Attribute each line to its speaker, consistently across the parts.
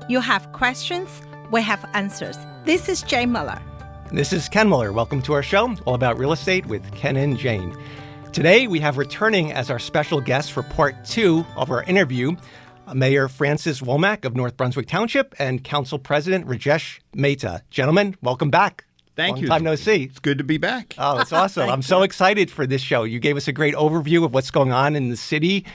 Speaker 1: You have questions, we have answers. This is Jay Muller.
Speaker 2: This is Ken Muller. Welcome to our show, all about real estate with Ken and Jane. Today, we have returning as our special guest for part 2 of our interview, Mayor Francis Womack of North Brunswick Township and Council President Rajesh Mehta. Gentlemen, welcome back.
Speaker 3: Thank you.
Speaker 2: Long time no see.
Speaker 3: It's good to be back.
Speaker 2: Oh, that's awesome. I'm so excited for this show. You gave us a great overview of what's going on in the city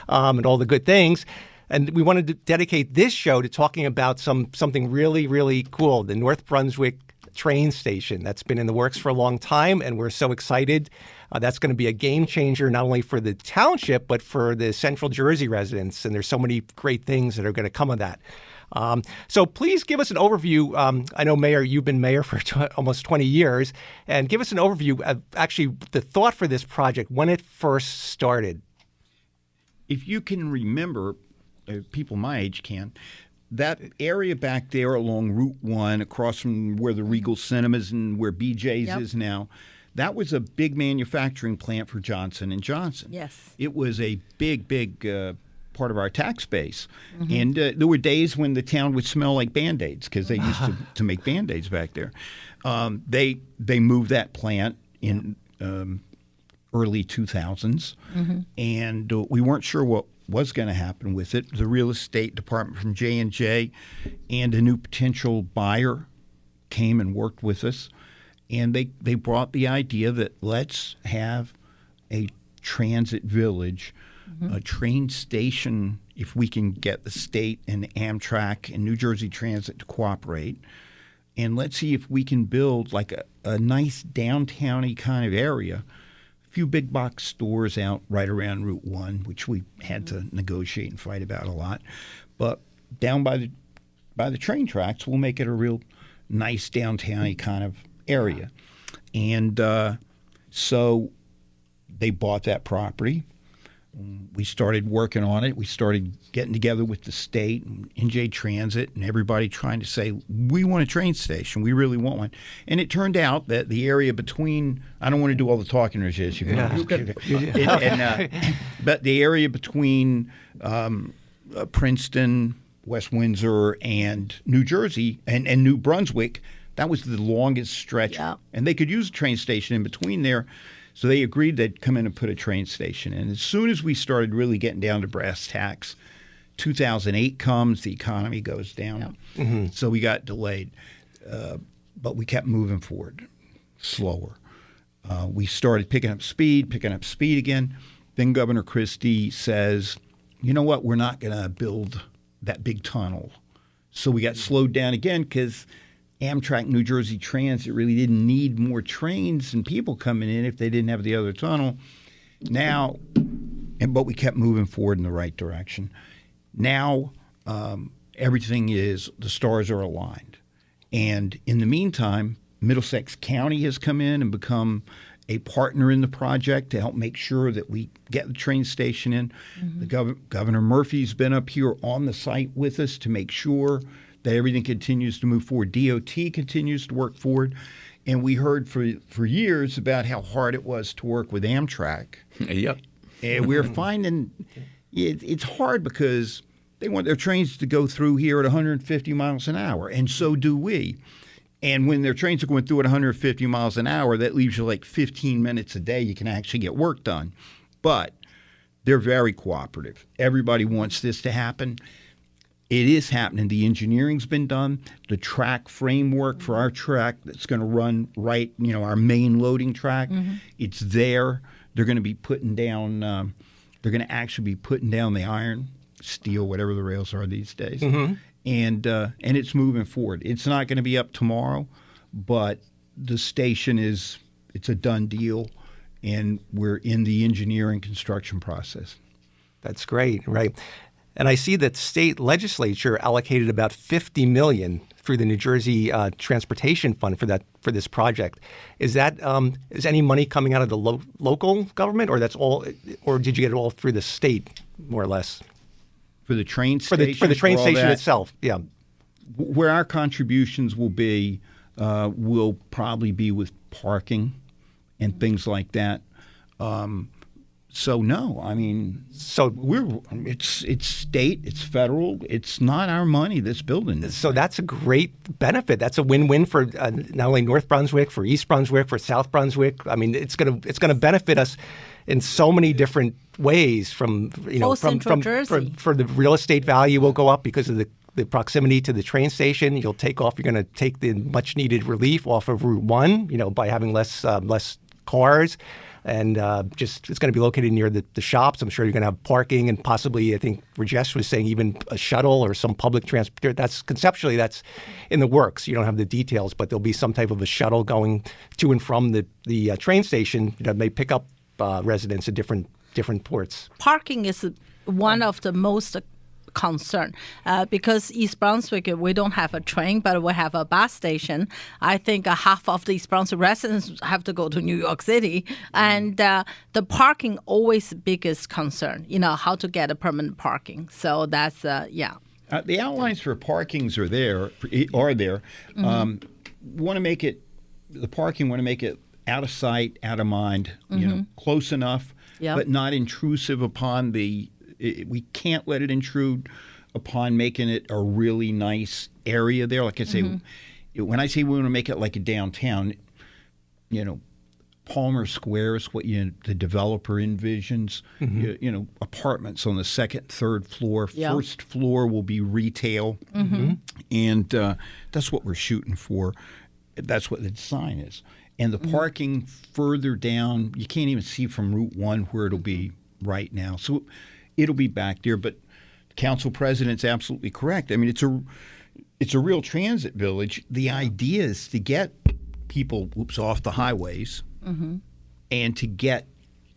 Speaker 2: and all the good things. And we wanted to dedicate this show to talking about something really, really cool, the North Brunswick train station. That's been in the works for a long time, and we're so excited. That's going to be a game changer, not only for the township, but for the Central Jersey residents. And there's so many great things that are going to come of that. So please give us an overview. I know, Mayor, you've been mayor for almost 20 years, and give us an overview of actually the thought for this project, when it first started.
Speaker 3: If you can remember, people my age can, that area back there along Route 1, across from where the Regal Cinemas and where BJ's is now, that was a big manufacturing plant for Johnson & Johnson.
Speaker 1: Yes.
Speaker 3: It was a big part of our tax base. Mm-hmm. And there were days when the town would smell like Band-Aids because they used to make Band-Aids back there. They moved that plant in early 2000s, and we weren't sure what was going to happen with it. The real estate department from J&J and a new potential buyer came and worked with us, and they brought the idea that let's have a transit village, a train station, if we can get the state and Amtrak and New Jersey Transit to cooperate, and let's see if we can build like a nice downtown-y kind of area. Few big box stores out right around Route 1, which we had to negotiate and fight about a lot. But down by the train tracks, we'll make it a real nice downtown-y kind of area. And so they bought that property. We started working on it. We started getting together with the state and NJ Transit and everybody trying to say, we want a train station. We really want one. And it turned out that the area between – I don't want to do all the talking, Rajesh. But the area between Princeton, West Windsor, and New Jersey and New Brunswick, that was the longest stretch. Yeah. And they could use a train station in between there. So they agreed they'd come in and put a train station in. As soon as we started really getting down to brass tacks, 2008 comes, the economy goes down. Yeah. So we got delayed. But we kept moving forward, slower. We started picking up speed again. Then Governor Christie says, you know what, we're not going to build that big tunnel. So we got slowed down again because Amtrak, New Jersey Transit really didn't need more trains and people coming in if they didn't have the other tunnel. Now, but we kept moving forward in the right direction. Now, everything is, the stars are aligned. And in the meantime, Middlesex County has come in and become a partner in the project to help make sure that we get the train station in. The Governor Murphy's been up here on the site with us to make sure that everything continues to move forward. DOT continues to work forward. And we heard for years about how hard it was to work with Amtrak.
Speaker 4: Yep.
Speaker 3: And we're finding it's hard because they want their trains to go through here at 150 miles an hour, and so do we. And when their trains are going through at 150 miles an hour, that leaves you like 15 minutes a day you can actually get work done. But they're very cooperative. Everybody wants this to happen. It is happening. The engineering's been done. The track framework for our track that's going to run right, our main loading track, it's there. They're going to be putting down. They're going to actually be putting down the iron, steel, whatever the rails are these days, and it's moving forward. It's not going to be up tomorrow, but the station it's a done deal, and we're in the engineering construction process.
Speaker 2: That's great, right? And I see that state legislature allocated about $50 million through the New Jersey Transportation Fund for this project. Is any money coming out of the local government, or that's all, or did you get it all through the state, more or less?
Speaker 3: For the train station?
Speaker 2: For the train station itself, yeah.
Speaker 3: Where our contributions will be probably be with parking and things like that. So no, I mean, it's state, it's federal, it's not our money that's building this.
Speaker 2: So that's a great benefit. That's a win-win for not only North Brunswick, for East Brunswick, for South Brunswick. I mean, it's gonna benefit us in so many different ways. From
Speaker 1: Central Jersey.
Speaker 2: For the real estate value will go up because of the proximity to the train station. You'll take off. You're going to take the much-needed relief off of Route 1. By having less cars. And it's going to be located near the shops. I'm sure you're going to have parking and possibly, I think Rajesh was saying, even a shuttle or some public transport. That's in the works. You don't have the details, but there'll be some type of a shuttle going to and from the train station that may pick up residents at different ports.
Speaker 1: Parking is one of the most concern because East Brunswick, we don't have a train, but we have a bus station. I think half of the East Brunswick residents have to go to New York City, and the parking always biggest concern. How to get a permanent parking. So that's
Speaker 3: the outlines for parkings are there. Want to make it out of sight, out of mind. Close enough, but not intrusive upon the. We can't let it intrude upon making it a really nice area there. Like I say, when I say we want to make it like a downtown, Palmer Square is what the developer envisions. Apartments on the second, third floor. First floor will be retail, and that's what we're shooting for. That's what the design is. And the parking further down, you can't even see from Route 1 where it'll be right now. So it'll be back there, but the council president's absolutely correct. I mean, it's a real transit village. The idea is to get people off the highways and to get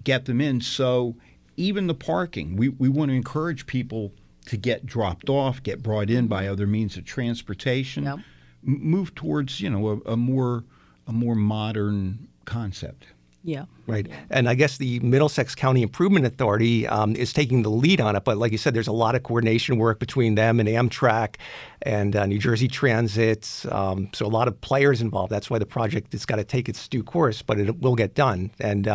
Speaker 3: them in. So even the parking, we want to encourage people to get dropped off, get brought in by other means of transportation, move towards a more modern concept.
Speaker 1: Yeah.
Speaker 2: Right. And I guess the Middlesex County Improvement Authority is taking the lead on it. But like you said, there's a lot of coordination work between them and Amtrak and New Jersey Transit. So a lot of players involved. That's why the project has got to take its due course, but it will get done. And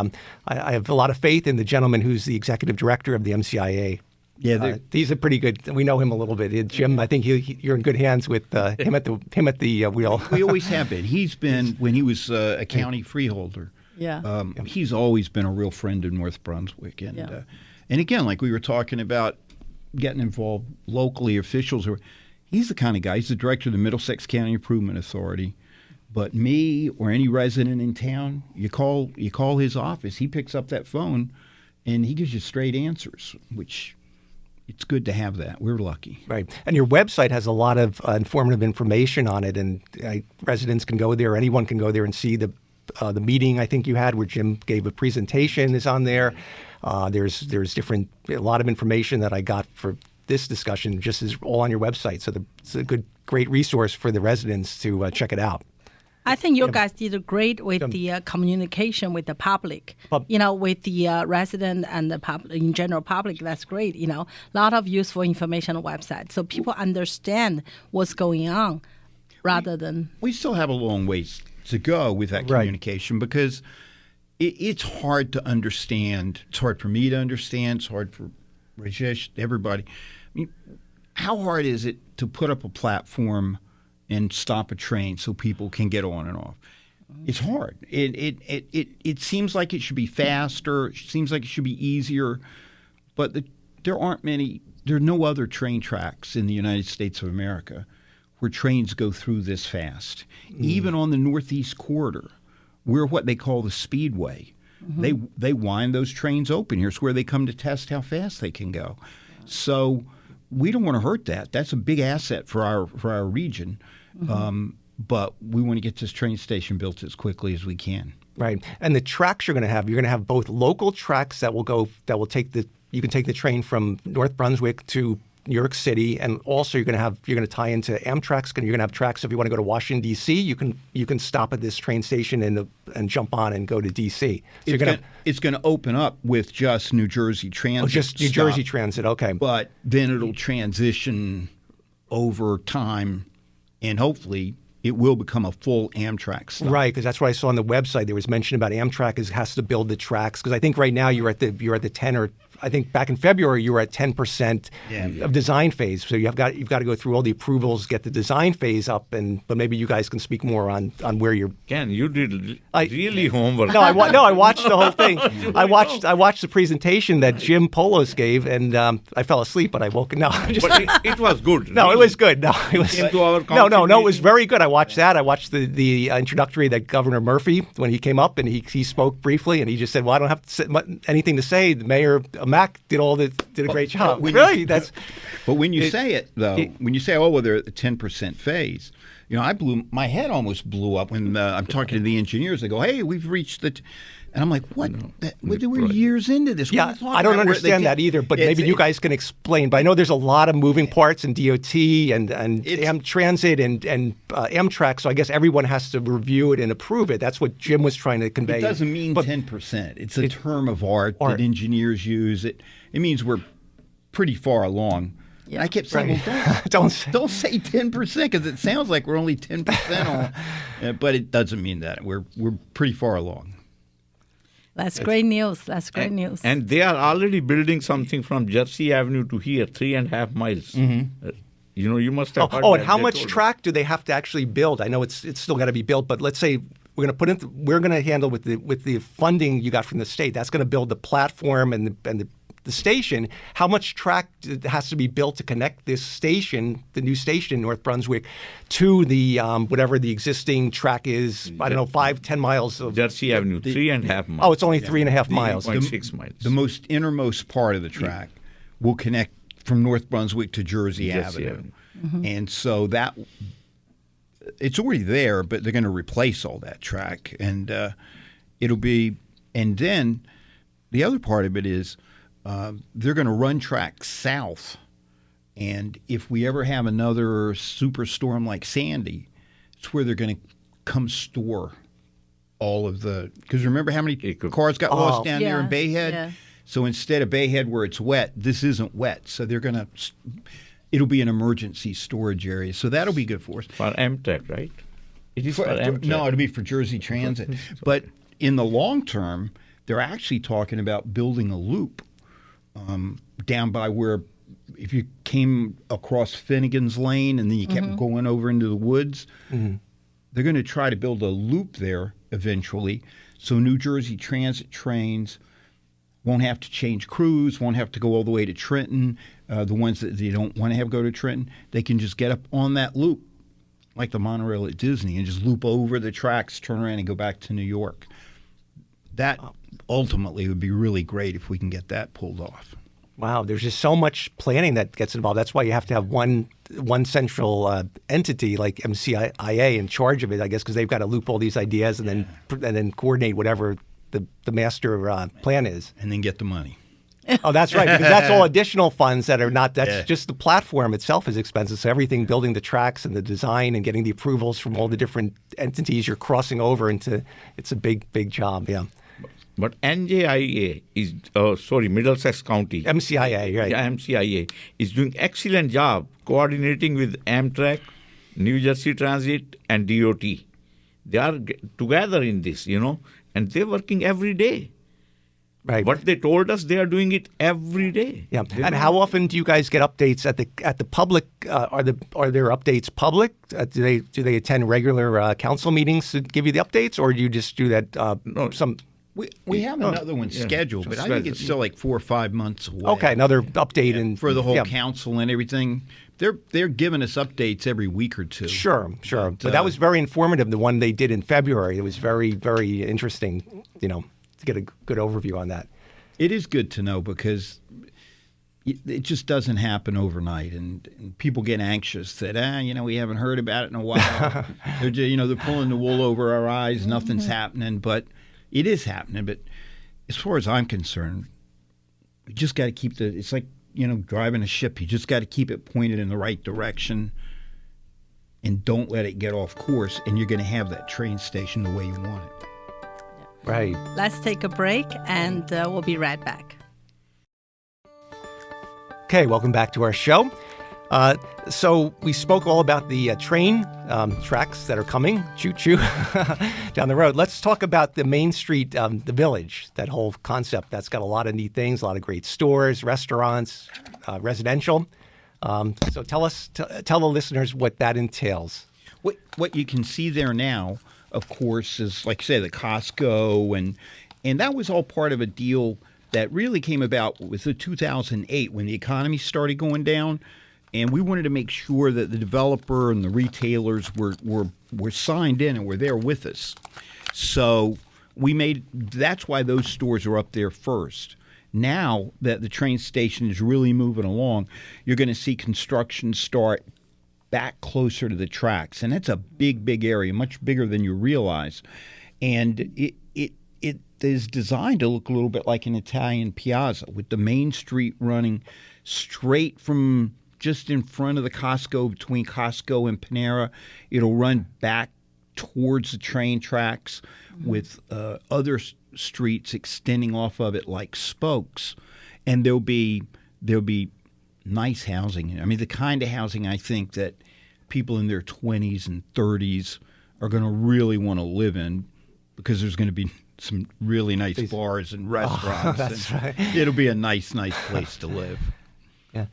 Speaker 2: I have a lot of faith in the gentleman who's the executive director of the MCIA.
Speaker 3: Yeah,
Speaker 2: he's a pretty good. We know him a little bit. Jim, I think you're in good hands with him at the wheel.
Speaker 3: We always have been. He's been when he was a county freeholder.
Speaker 1: Yeah.
Speaker 3: He's always been a real friend of North Brunswick. And again, like we were talking about getting involved locally, officials. He's the kind of guy. He's the director of the Middlesex County Improvement Authority. But me or any resident in town, you call his office. He picks up that phone, and he gives you straight answers, which it's good to have that. We're lucky.
Speaker 2: Right. And your website has a lot of informative information on it, and residents can go there. Anyone can go there and see the meeting I think you had where Jim gave a presentation is on there. There's a lot of information that I got for this discussion just is all on your website. So it's a great resource for the residents to check it out.
Speaker 1: I think you guys did great with the communication with the public, with the resident and the in general public. That's great. A lot of useful information on the website. So people understand what's going on rather than.
Speaker 3: We still have a long ways to go with that communication because it's hard to understand. It's hard for me to understand. It's hard for Rajesh, everybody. I mean, how hard is it to put up a platform and stop a train so people can get on and off? It's hard. It seems like it should be faster. It seems like it should be easier, but there are no other train tracks in the United States of America where trains go through this fast. Even on the Northeast Corridor, we're what they call the Speedway. They wind those trains open. Here's where they come to test how fast they can go. So we don't want to hurt that. That's a big asset for our region. But we want to get this train station built as quickly as we can.
Speaker 2: Right. And the tracks you're going to have both local tracks you can take the train from North Brunswick to New York City, and also you're going to tie into Amtrak's. You're going to have tracks if you want to go to Washington D.C. You can stop at this train station and jump on and go to D.C. So
Speaker 3: it's going to open up with just New Jersey Transit.
Speaker 2: Just New Jersey Transit, okay.
Speaker 3: But then it'll transition over time, and hopefully it will become a full Amtrak stop.
Speaker 2: Right, because that's what I saw on the website. There was mention about Amtrak has to build the tracks. Because I think right now you're at the 10, or I think back in February you were at 10% of design phase. So you've got to go through all the approvals, get the design phase up, but maybe you guys can speak more on where you're.
Speaker 4: Ken, you did really homework.
Speaker 2: No, I watched the whole thing. I watched the presentation that Jim Polos gave, and I fell asleep, but I woke. No,
Speaker 4: but it was good.
Speaker 2: No,
Speaker 4: really.
Speaker 2: It was good. No, it was. No, it was very good. I watched that. I watched the introductory that Governor Murphy, when he came up and he spoke briefly, and he just said, "Well, I don't have to say anything to say. The mayor Womack did a great job." Really,
Speaker 3: But when you say it though, when you say, "Oh, well, they're at the 10% phase," my head almost blew up when I'm talking to the engineers. They go, "Hey, we've reached the," and I'm like, "What? We're years into this."
Speaker 2: Yeah, I don't understand that either. But maybe you guys can explain. But I know there's a lot of moving parts in DOT and Transit and Amtrak. So I guess everyone has to review it and approve it. That's what Jim was trying to convey.
Speaker 3: It doesn't mean 10%. It's a term of art that engineers use. It means we're pretty far along. Yeah. I kept saying, don't say 10% because it sounds like we're only 10% on, but it doesn't mean that. We're pretty far along.
Speaker 1: That's great news. That's great news.
Speaker 4: And they are already building something from Jersey Avenue to here, 3.5 miles. Mm-hmm. You must have heard.
Speaker 2: And how much track do they have to actually build? I know it's still got to be built, but let's say we're going to handle with the funding you got from the state. That's going to build the platform and the station. How much track has to be built to connect this station, the new station in North Brunswick, to the whatever the existing track is? I don't know, 5-10 miles of
Speaker 4: Jersey Avenue, 3.5 miles.
Speaker 2: Oh, it's only 3.5 miles.
Speaker 4: 0.6 miles.
Speaker 3: The most innermost part of the track will connect from North Brunswick to Jersey Avenue. Mm-hmm. And so that it's already there, but they're going to replace all that track, and it'll be. And then the other part of it is. They're going to run tracks south, and if we ever have another superstorm like Sandy, it's where they're going to come store all of the. Because remember how many cars got lost down there in Bayhead? Yeah. So instead of Bayhead where it's wet, this isn't wet. So they're going to. It'll be an emergency storage area. So that'll be good for us.
Speaker 4: For Amtrak, right? It is for Amtrak.
Speaker 3: No, it'll be for Jersey Transit. But in the long term, they're actually talking about building a loop. Down by where, if you came across Finnegan's Lane and then you kept going over into the woods, they're going to try to build a loop there eventually, so New Jersey Transit trains won't have to change crews, won't have to go all the way to Trenton. The ones that they don't want to have go to Trenton, they can just get up on that loop, like the monorail at Disney, and just loop over the tracks, turn around, and go back to New York. That ultimately would be really great if we can get that pulled off.
Speaker 2: Wow, there's just so much planning that gets involved. That's why you have to have one central entity like MCIA in charge of it, I guess, because they've got to loop all these ideas and then coordinate whatever the master plan is.
Speaker 3: And then get the money.
Speaker 2: Oh, that's right, because that's all additional funds that are not, that's just the platform itself is expensive. So everything, building the tracks and the design and getting the approvals from all the different entities you're crossing over into, it's a big, big job, yeah.
Speaker 4: But NJIA is, Middlesex County.
Speaker 2: MCIA, right.
Speaker 4: Yeah, MCIA is doing excellent job coordinating with Amtrak, New Jersey Transit, and DOT. They are together in this, and they're working every day.
Speaker 2: Right.
Speaker 4: What they told us, they are doing it every day.
Speaker 2: Yeah. And how often do you guys get updates at the public? Are there updates public? Do they attend regular council meetings to give you the updates, or do you just do that?
Speaker 3: We have another one scheduled, but I think it's still like 4 or 5 months away.
Speaker 2: Okay, another update and
Speaker 3: for the whole council and everything. They're giving us updates every week or two.
Speaker 2: Sure. But that was very informative. The one they did in February, it was very, very interesting. To get a good overview on that.
Speaker 3: It is good to know because it just doesn't happen overnight, and people get anxious that we haven't heard about it in a while. They're pulling the wool over our eyes. Nothing's happening, but. It is happening, but as far as I'm concerned, we just got to keep it's like, driving a ship. You just got to keep it pointed in the right direction and don't let it get off course, and you're going to have that train station the way you want it.
Speaker 2: Right.
Speaker 1: Let's take a break, and we'll be right back.
Speaker 2: Okay, welcome back to our show. So we spoke all about the train tracks that are coming, choo-choo, down the road. Let's talk about the Main Street, the village, that whole concept. That's got a lot of neat things, a lot of great stores, restaurants, residential. So tell the listeners what that entails.
Speaker 3: What you can see there now, of course, is, like I say, the Costco, and that was all part of a deal that really came about with the 2008 when the economy started going down. And we wanted to make sure that the developer and the retailers were signed in and were there with us. So that's why those stores are up there first. Now that the train station is really moving along, you're going to see construction start back closer to the tracks. And that's a big, big area, much bigger than you realize. And it is designed to look a little bit like an Italian piazza, with the main street running straight from just in front of the Costco, between Costco and Panera. It'll run back towards the train tracks with other streets extending off of it like spokes. And there'll be nice housing. I mean, the kind of housing I think that people in their 20s and 30s are going to really want to live in, because there's going to be some really nice bars and restaurants.
Speaker 2: That's right.
Speaker 3: It'll be a nice place to live.
Speaker 2: Yeah.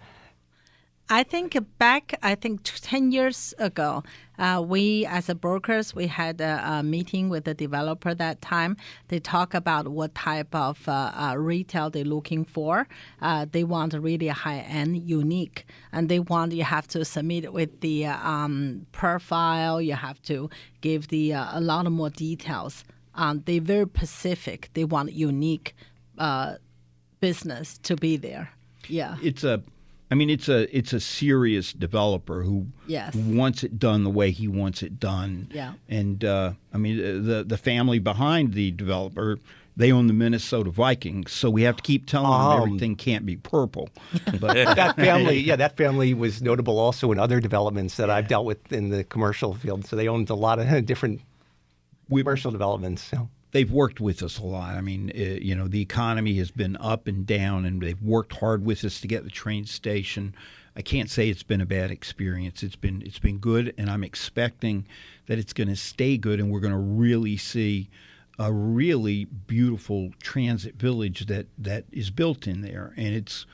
Speaker 1: I think back, 10 years ago, we as a brokers, we had a meeting with the developer that time. They talk about what type of retail they're looking for. They want really high-end, unique, and you have to submit with the profile. You have to give a lot of more details. They're very specific. They want unique business to be there. Yeah.
Speaker 3: It's a serious developer who wants it done the way he wants it done.
Speaker 1: Yeah.
Speaker 3: And the family behind the developer, they own the Minnesota Vikings, so we have to keep telling them everything can't be purple.
Speaker 2: But that family was notable also in other developments that I've dealt with in the commercial field. So they owned a lot of different commercial developments. So.
Speaker 3: They've worked with us a lot. I mean, the economy has been up and down, and they've worked hard with us to get the train station. I can't say it's been a bad experience. It's been good, and I'm expecting that it's going to stay good, and we're going to really see a really beautiful transit village that is built in there. And it's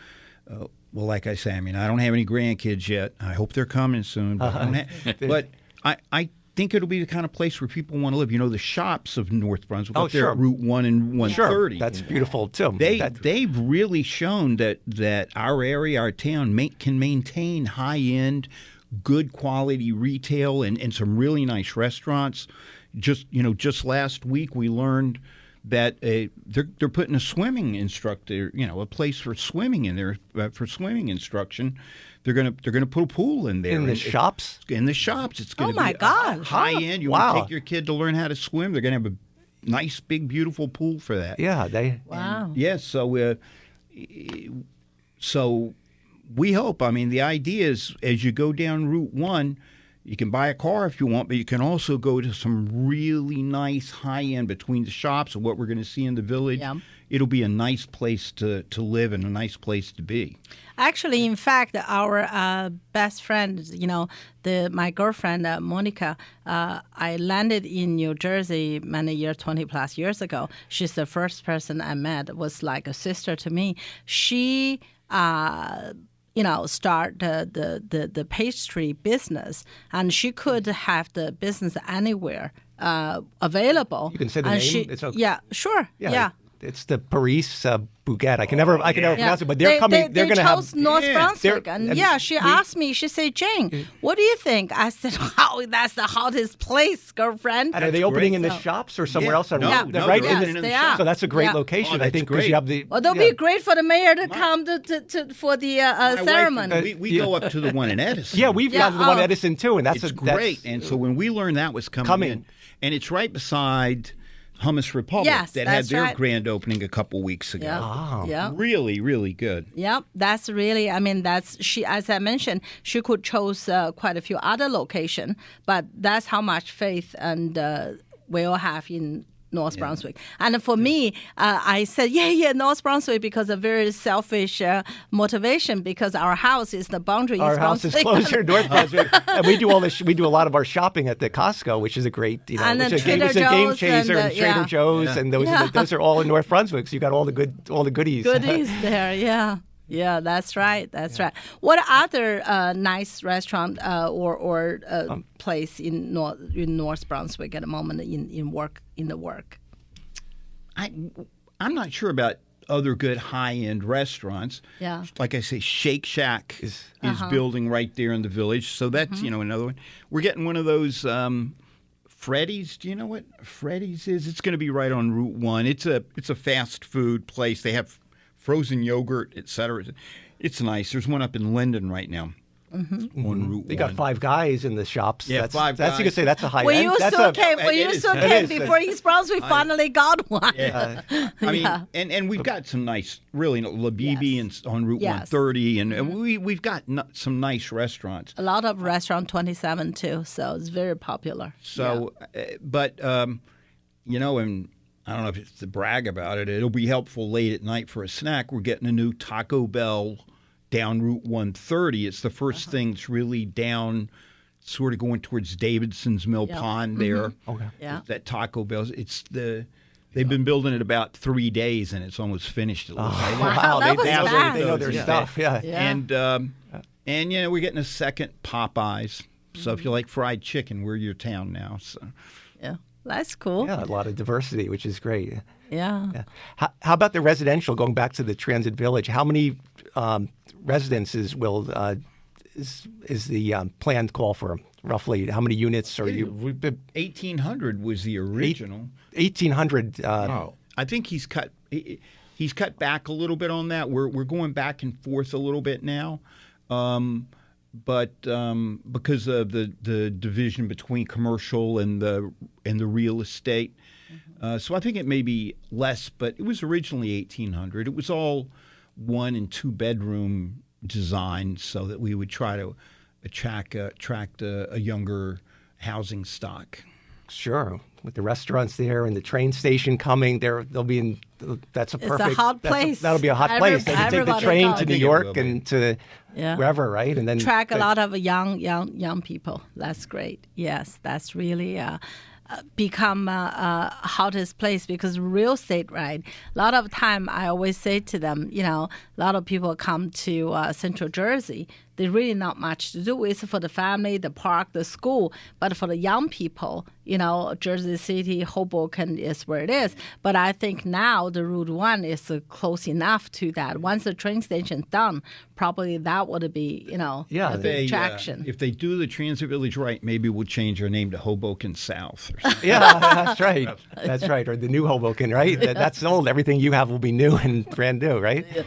Speaker 3: well, like I say, I mean, I don't have any grandkids yet. I hope they're coming soon. But I think it'll be the kind of place where people want to live. You know, the shops of North Brunswick up there at Route 1 and 130.
Speaker 2: Sure, that's beautiful too.
Speaker 3: They've really shown that our area, our town, can maintain high-end, good quality retail and some really nice restaurants. Just last week we learned that they're putting a swimming instructor, a place for swimming in there for swimming instruction. They're gonna put a pool in there.
Speaker 2: In the shops?
Speaker 3: In the shops. It's gonna be
Speaker 1: God.
Speaker 3: High end. You want to take your kid to learn how to swim. They're gonna have a nice, big, beautiful pool for that.
Speaker 2: Yeah,
Speaker 1: Wow.
Speaker 3: Yes. So we hope. I mean, the idea is as you go down Route 1, you can buy a car if you want, but you can also go to some really nice high end between the shops and what we're going to see in the village.
Speaker 1: Yeah.
Speaker 3: It'll be a nice place to live and a nice place to be.
Speaker 1: Actually, in fact, our best friend, my girlfriend, Monica, I landed in New Jersey many years, 20 plus years ago. She's the first person I met, was like a sister to me. She, start the pastry business, and she could have the business anywhere available.
Speaker 2: You can say the name? It's okay.
Speaker 1: Yeah, sure. Yeah.
Speaker 2: It's the Paris Bouquet. I can never pronounce it, but they're coming. They're going to have
Speaker 1: North Brunswick, and she asked me. She said, "Jane, what do you think?" I said, "Wow, that's the hottest place, girlfriend."
Speaker 2: And are they opening in the shops or somewhere else?
Speaker 3: No,
Speaker 2: right
Speaker 3: yes,
Speaker 2: in the
Speaker 1: they
Speaker 2: shop.
Speaker 1: are.
Speaker 2: So that's a great location, I think, because you have the.
Speaker 1: Well, they'll be great for the mayor to come for the ceremony.
Speaker 3: We go up to the one in Edison.
Speaker 2: Yeah, we've got the one in Edison too, and
Speaker 3: it's great. And so when we learned that was coming in, and it's right beside Hummus Republic that had their grand opening a couple weeks ago.
Speaker 1: Yeah.
Speaker 2: Wow.
Speaker 1: Yeah.
Speaker 3: Really, really good.
Speaker 1: Yeah, that's really, she, as I mentioned, she could choose quite a few other locations, but that's how much faith and we'll have in North Brunswick. And for me, I said, North Brunswick, because of very selfish motivation, because our house is the boundary.
Speaker 2: Our house is closer to North Brunswick, and we do we do a lot of our shopping at the Costco, which is a great,
Speaker 1: and
Speaker 2: which
Speaker 1: Trader
Speaker 2: it's a game
Speaker 1: Joe's
Speaker 2: chaser, and Trader Joe's, and those are all in North Brunswick. So you got all the goodies.
Speaker 1: Goodies there, yeah. Yeah, that's right. That's right. What other nice restaurant or place in North Brunswick at the moment in the work?
Speaker 3: I'm not sure about other good high-end restaurants.
Speaker 1: Yeah.
Speaker 3: Like I say, Shake Shack is building right there in the village. So that's another one. We're getting one of those Freddy's. Do you know what Freddy's is? It's going to be right on Route 1. It's a fast food place. They have frozen yogurt, etc. It's nice. There's one up in Linden right now on Route 1.
Speaker 2: They got Five Guys in the shops.
Speaker 3: Yeah, Five Guys.
Speaker 2: You could say that's a high end.
Speaker 1: Were you so came before East Brunswick finally got one?
Speaker 3: Yeah. I mean, and we've got some nice, really, Labibi and on Route 130, and we've got some nice restaurants.
Speaker 1: A lot of restaurant 27 too, so it's very popular.
Speaker 3: So, but and I don't know if it's to brag about it. It'll be helpful late at night for a snack. We're getting a new Taco Bell down Route 130. It's the first thing that's really down, sort of going towards Davidson's Mill Pond there.
Speaker 2: Okay.
Speaker 1: Yeah.
Speaker 3: That Taco Bell. They've been building it about 3 days, and it's almost finished. It looks like.
Speaker 1: Wow, that was fast.
Speaker 2: They know their stuff. Yeah.
Speaker 3: And we're getting a second Popeyes. So if you like fried chicken, we're your town now. So.
Speaker 1: Yeah. That's cool.
Speaker 2: Yeah, a lot of diversity, which is great.
Speaker 1: Yeah.
Speaker 2: How about the residential? Going back to the Transit Village, how many residences is the plan call for? Roughly, how many units are you?
Speaker 3: 1,800 was the original.
Speaker 2: 1,800.
Speaker 4: Wow.
Speaker 3: I think he's cut back a little bit on that. We're going back and forth a little bit now. But because of the division between commercial and the real estate, so I think it may be less. But it was originally 1,800. It was all 1 and 2 bedroom design, so that we would try to attract a younger housing stock.
Speaker 2: Sure, with the restaurants there and the train station coming, they'll be in. That's a perfect.
Speaker 1: It's a hot place.
Speaker 2: That'll be a hot place. They can take the train to New York and to wherever, right? And then
Speaker 1: attract a lot of young people. That's great. Yes, that's really become hottest place because real estate, right? A lot of time I always say to them, a lot of people come to Central Jersey. There's really not much to do. It's for the family, the park, the school. But for the young people, Jersey City, Hoboken is where it is. But I think now the Route 1 is close enough to that. Once the train station's done, probably that would be, a big attraction.
Speaker 3: If they do the Transit Village right, maybe we'll change our name to Hoboken South. Or something.
Speaker 2: Yeah, that's right. That's right. Or the new Hoboken, right? That's old. Everything you have will be new and brand new, right?
Speaker 1: Yeah.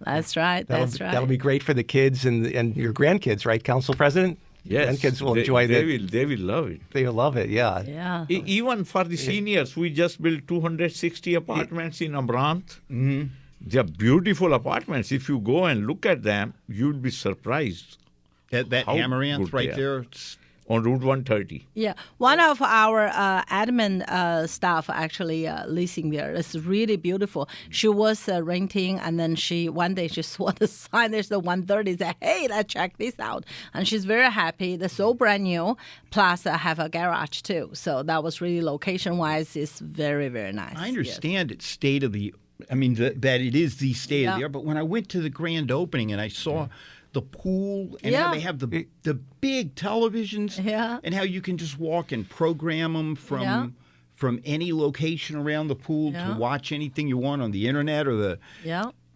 Speaker 1: That's right.
Speaker 2: That'll be great for the kids and your grandkids, right, Council President?
Speaker 4: Yes.
Speaker 2: Grandkids will enjoy that.
Speaker 4: They will love it.
Speaker 2: They will love it, yeah.
Speaker 1: Yeah.
Speaker 4: Even for the seniors, we just built 260 apartments in Amranth.
Speaker 3: Mm-hmm.
Speaker 4: They are beautiful apartments. If you go and look at them, you'll be surprised.
Speaker 3: That Amaranth right there.
Speaker 4: On Route 130.
Speaker 1: Yeah. One of our admin staff actually leasing there. It's really beautiful. She was renting, and then one day she saw the sign. There's the 130. Said, hey, let's check this out. And she's very happy. They're so brand new. Plus, have a garage, too. So that was really location-wise, it's very, very nice.
Speaker 3: I understand it's state of the... I mean, that it is the state of the art. But when I went to the grand opening and I saw... the pool and how they have the big televisions and how you can just walk and program them from any location around the pool to watch anything you want on the internet or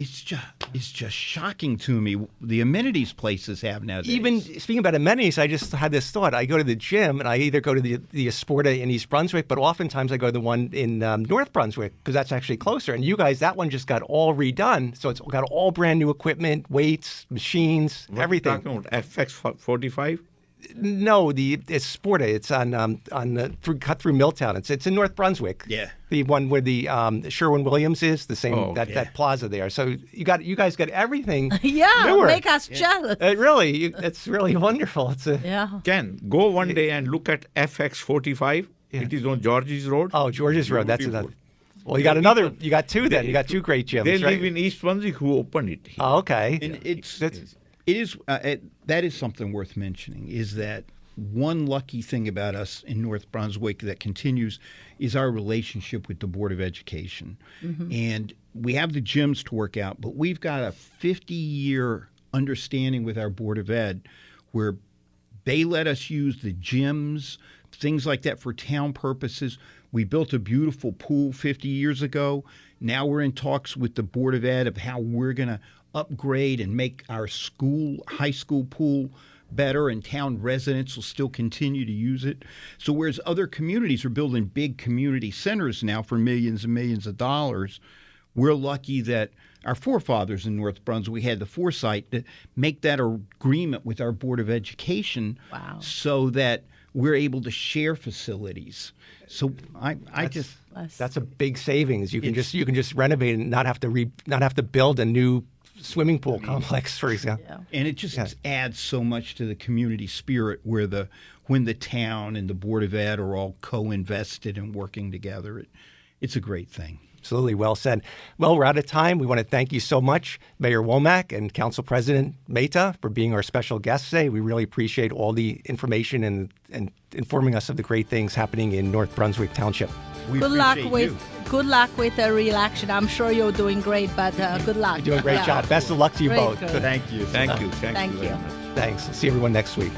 Speaker 3: it's just shocking to me the amenities places have nowadays.
Speaker 2: Even speaking about amenities, I just had this thought. I go to the gym and I either go to the Esporta in East Brunswick, but oftentimes I go to the one in North Brunswick because that's actually closer. And you guys, that one just got all redone. So it's got all brand new equipment, weights, machines, everything.
Speaker 4: What are you talking about? FX45?
Speaker 2: No, it's Sporta. It's on cut through Milltown. It's in North Brunswick.
Speaker 3: Yeah,
Speaker 2: the one where the Sherwin-Williams is the same that plaza there. So you guys got everything. Newer.
Speaker 1: Make us jealous.
Speaker 2: It's really wonderful. It's
Speaker 4: Ken, go one day and look at FX45.
Speaker 2: Yeah.
Speaker 4: It is on George's Road.
Speaker 2: Oh, George's Road. That's
Speaker 4: Beautiful.
Speaker 2: another. Well, you got another. You got two then. You got two great gyms.
Speaker 4: They
Speaker 2: right?
Speaker 4: live in East Brunswick who opened it.
Speaker 2: Oh, okay.
Speaker 3: And
Speaker 2: That's-
Speaker 3: that is something worth mentioning, is that one lucky thing about us in North Brunswick that continues is our relationship with the Board of Education. And we have the gyms to work out, but we've got a 50-year understanding with our Board of Ed where they let us use the gyms, things like that for town purposes. We built a beautiful pool 50 years ago. Now we're in talks with the Board of Ed of how we're going to upgrade and make our high school pool better, and town residents will still continue to use it. So whereas other communities are building big community centers now for millions and millions of dollars, we're lucky that our forefathers in North Brunswick had the foresight to make that agreement with our Board of Education.
Speaker 1: Wow.
Speaker 3: So that we're able to share facilities. So
Speaker 2: That's a big savings. You can just renovate and not have to build a new swimming pool complex, for example.
Speaker 1: Yeah.
Speaker 3: And it just adds so much to the community spirit when the town and the Board of Ed are all co-invested and working together. It's a great thing.
Speaker 2: Absolutely. Well said. Well, we're out of time. We want to thank you so much, Mayor Womack and Council President Mehta, for being our special guests today. We really appreciate all the information and informing us of the great things happening in North Brunswick Township.
Speaker 1: Good luck with the re-election. I'm sure you're doing great, but good luck.
Speaker 2: You're doing a great job. Best of luck to you
Speaker 1: Great,
Speaker 2: both.
Speaker 1: good.
Speaker 3: Thank you.
Speaker 4: Thank you.
Speaker 1: Thank
Speaker 4: very
Speaker 1: you.
Speaker 4: much.
Speaker 2: Thanks. See everyone next week.